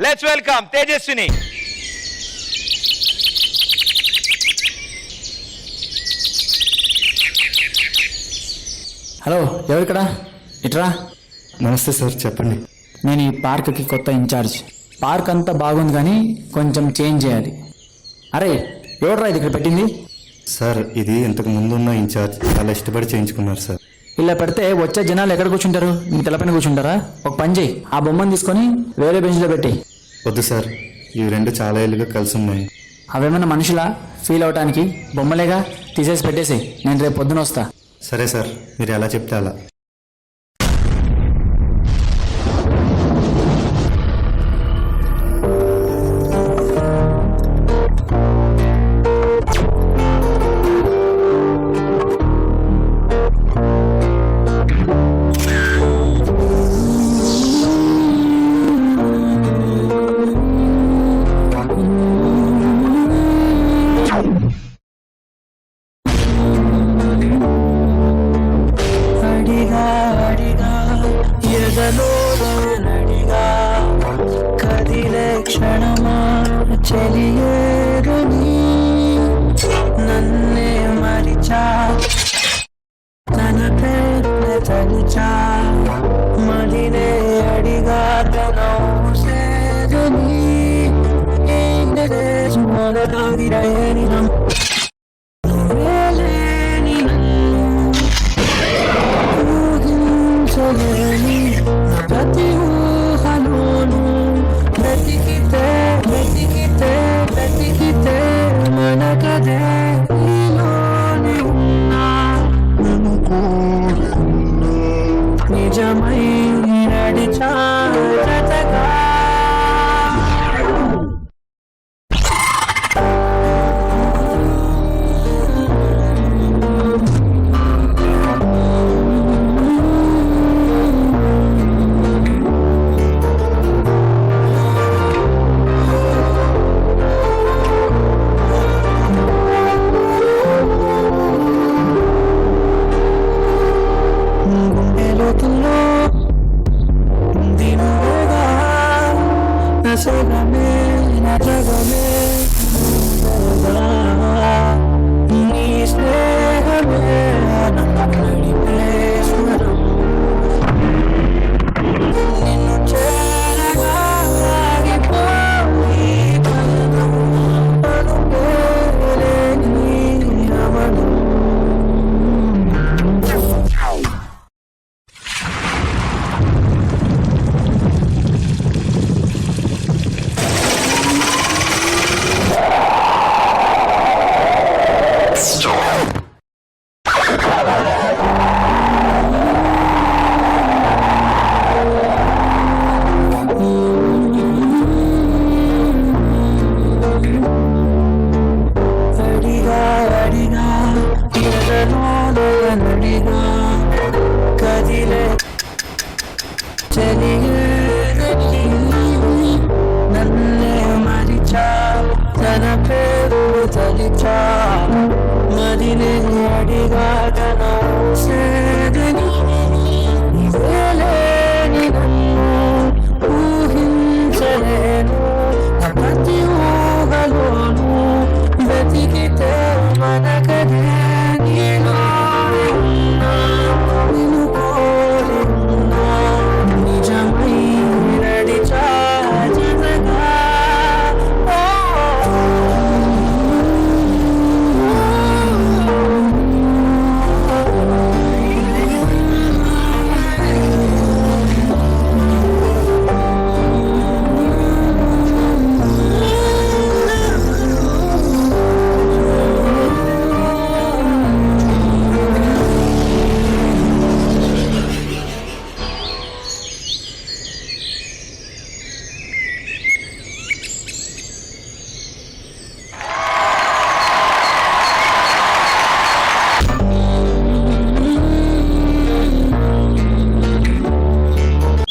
Let's welcome Tejaswini. Hello, ఎవరిక్కడ? ఇట్రా. నమస్తే sir, చెప్పండి. నేను ఈ పార్క్కి కొత్త ఇన్ఛార్జ్. పార్క్ అంతా బాగుంది కానీ కొంచెం చేంజ్ చేయాలి. అరే, ఎవడ్రా ఇది ఇక్కడ పెట్టింది? సార్, ఇది ఇంతకు ముందున్న ఇన్ఛార్జ్ చాలా ఇష్టపడి చేయించుకున్నారు సార్. ఇలా పెడితే వచ్చే జనాలు ఎక్కడ కూర్చుంటారు? నీ తెల్లపైన కూర్చుంటారా? ఒక పని చేయి, ఆ బొమ్మను తీసుకొని వేరే బెంచ్లో పెట్టి. వద్దు సార్, ఇవి రెండు చాలా ఏళ్ళుగా కలిసి ఉన్నాయి. అవేమన్నా మనుషులా ఫీల్ అవటానికి? బొమ్మలేగా, తీసేసి పెట్టేసి. నేను రేపు పొద్దున వస్తా. సరే సార్, మీరు ఎలా చెప్తే అలా. కదిలే క్షణమా చెలియేరుని నన్నే మరిచా తన పేరు తలిచా మదినే అడిగా తనౌసేరుని మొదలగిరని నువ్వేలేని నన్ను ఊహించలేని ప్రతి ఊహలోను వెతికితే వెతికితే వెతికితే మనకదే నీలోనే ఉన్నా నిజమై నడిచా జతగా. గుండెలోతుల్లో దినుగా నసగమే నజగమే నీ స్నేహమే నడిపే స్వరం నిన్ను చేరగా ఆగిపోయి పయనం అనుకోలేని అవడం. అడిగా అడిగా ఎదలోనడిగా కదిలే చెలియేరుని నన్నే మరిచా తన పేరు తలిచా మదినే అడిగా తనౌసేరుని నివేలేని నన్ను ఊహించలేను ప్రతి ఊహలోను వెతికితే మనకదే నీలోనే ఉన్నా నిన్ను కోరి ఉన్నా నిజమై నడిచా జతగా.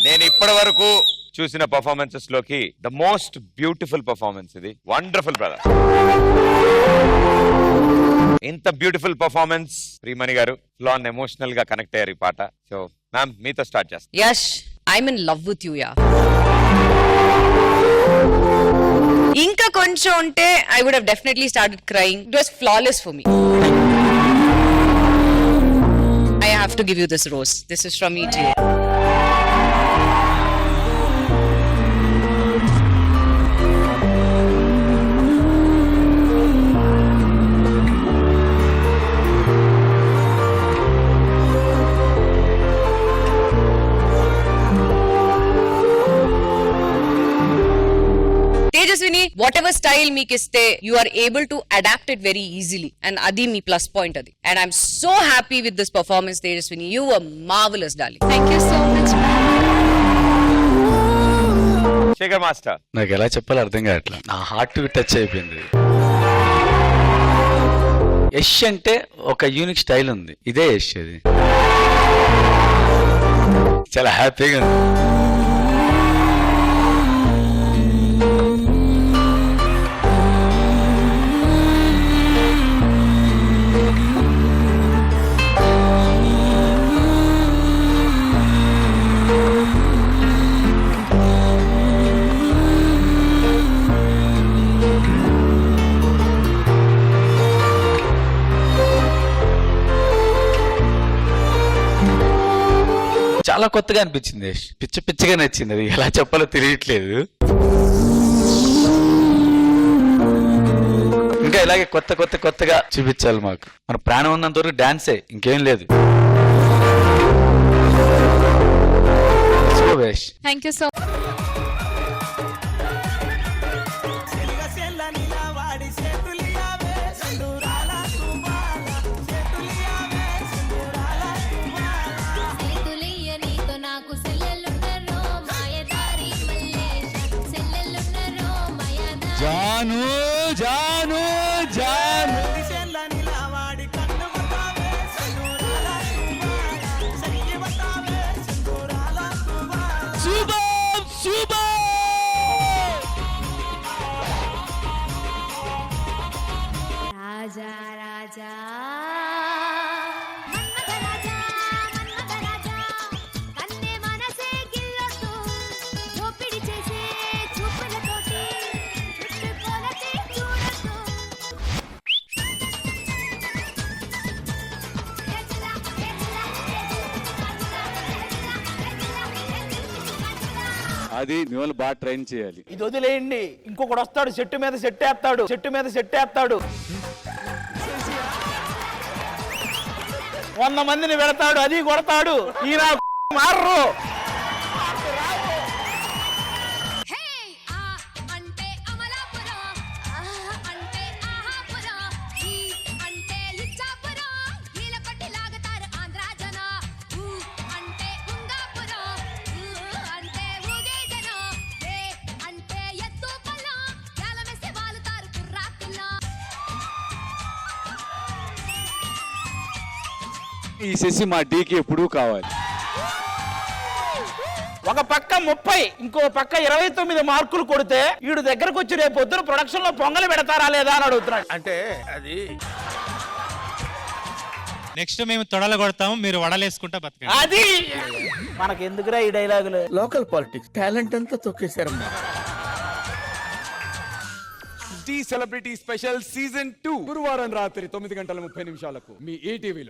నేను ఇప్పటి వరకు చూసిన పర్ఫార్మెన్సెస్ లోకి ద మోస్ట్ బ్యూటిఫుల్ పర్ఫార్మెన్స్ ఇది. Wonderful brother. ఇంత బ్యూటిఫుల్ పర్ఫార్మెన్స్ ప్రియమణి గారు లాన్ ఎమోషనల్ గా కనెక్ట్ అయ్యారు ఈ పాట. సో మ్యామ్ మీతో స్టార్ట్ చేస్తాం. Yes, I'm in love with you yeah. ఇంకా కొంచెం ఉంటే I would have definitely started crying. It was flawless for me. I have to give you this rose. This is from me to you. Tejaswini, whatever style meek iste, you are able to adapt it very easily. And adi me plus point adi. And I'm so happy with this performance, Tejaswini. You were marvelous, darling. Thank you so much, Shekhar master. నాకు ఎలా చెప్పాలో అర్థం కావట్లేదు. నా heart touch అయిపోయింది. యష్ అంటే ఒక unique style ఉంది. ఇదే యష్. అది చాలా హ్యాపీగా ఉంది. చాలా కొత్తగా అనిపించింది. పిచ్చి పిచ్చిగా నచ్చింది. అది ఎలా చెప్పాలో తెలియట్లేదు. ఇంకా ఇలాగే కొత్తగా చూపించాలి మాకు. మన ప్రాణం ఉన్నంత వరకు డాన్సే, ఇంకేం లేదు. Thank you so much. Janu Janu Janu శుభం శుభం. రాజా రాజా కన్నే మనసే గిల్లొద్దు దోపిడి చేసే చూపులతోటి చుట్టుకొలతే చూడొద్దు. అది మిమ్మల్ని బాగా ట్రైన్ చేయాలి. ఇది వదిలేయండి, ఇంకొకడు వస్తాడు, చెట్టు మీద సెట్టేస్తాడు, 100 మందిని పెడతాడు, అది కొడతాడు. ఈయన మారరు. హే ఆ అంటే అమలాపురం, ఆ అంటే ఆహాపురం, ఈ అంటే ఇచ్చాపురం, ఈలకొట్టి లాగుతారు ఆంధ్ర జన. ఊ అంటే ఉంగాపురం, ఊ అంటే ఊగే జనం, ఏ అంటే ఎత్తు పల్లం, జాలమేసి వాలుతారు కుర్రాకుల్లా. ఈ శశి మా డీకి ఎప్పుడూ కావాలి. ఒక పక్క 30, ఇంకో పక్క 29 మార్కులు కొడితే వీడు దగ్గరకు వచ్చి రేపు పొద్దున ప్రొడక్షన్ లో పొంగలి పెడతారా లేదా అని అడుగుతున్నాడు. అంటే అది నెక్స్ట్ మేము తొడలు కొడతాము, మీరు వడలేసుకుంటా బతకండి. అది మనకి ఎందుకురా ఈ డైలాగులు. లోకల్ పాలిటిక్స్ టాలెంట్ అంతా తొక్కేశారమ్మా. సెలబ్రిటీ స్పెషల్ సీజన్ 2 గురువారం రాత్రి 9:30 మీ ఈటీవీలో.